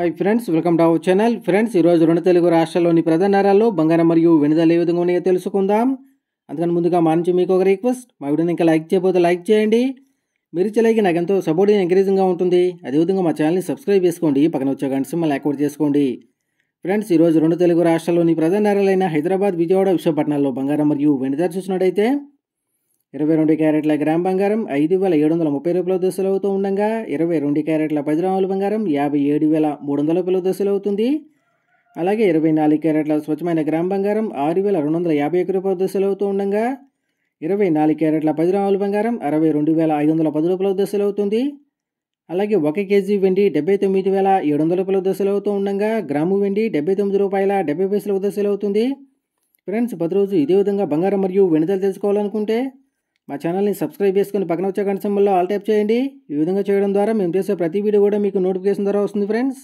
Hi friends, welcome to our channel. Friends, ఈరోజు రెండు తెలుగు రాష్ట్రాల్లోని ప్రధాన నగరాల్లో బంగారం మరియు వెండి ధరలు ఏ విధంగా ఉన్నాయో తెలుసుకుందాం. అందుకని ముందుగా మా నుంచి మీకు ఒక రిక్వెస్ట్, మా వీడియోని ఇంకా లైక్ చేయకపోతే లైక్ చేయండి. మీరు ఇచ్చే లైక్ నాకు ఎంతో సపోర్టింగ్ ఎంకరేజింగ్గా ఉంటుంది. అదేవిధంగా మా ఛానల్ని సబ్స్క్రైబ్ చేసుకోండి, పక్కన వచ్చే గంట సింబల్ యాక్టివేట్ చేసుకోండి. ఫ్రెండ్స్, ఈరోజు రెండు తెలుగు రాష్ట్రాల్లోని ప్రధాన నగరాలైన హైదరాబాద్, విజయవాడ, విశాఖపట్నాల్లో బంగారం మరియు వెండి ధర చూసినట్టయితే 22 క్యారెట్ల గ్రామ్ బంగారం 5,730 రూపాయల దశలు అవుతూ ఉండగా 22 క్యారెట్ల 10 గ్రాముల బంగారం 57,300 రూపాయల దశలు అవుతుంది. అలాగే 24 క్యారెట్ల స్వచ్ఛమైన గ్రామ్ బంగారం 6,251 రూపాయల దశలు అవుతూ ఉండగా 24 క్యారెట్ల 10 గ్రాముల బంగారం 62,510 రూపాయల దశలు అవుతుంది. అలాగే 1 కేజీ వెండి 79,700 రూపాయల దశలు అవుతూ ఉండగా గ్రాము వెండి 79 రూపాయల 70 పైసల దశలు అవుతుంది. ఫ్రెండ్స్, ప్రతిరోజు ఇదే విధంగా బంగారం మరియు వెండి ధరలు తెలుసుకోవాలనుకుంటే మా ఛానల్ని సబ్స్క్రైబ్ చేసుకుని పక్కన వచ్చే గంట సింబల్లో ఆల్ ట్యాప్ చేయండి. ఈ విధంగా చేయడం ద్వారా మేము చేసే ప్రతి వీడియో కూడా మీకు నోటిఫికేషన్ ద్వారా వస్తుంది. ఫ్రెండ్స్.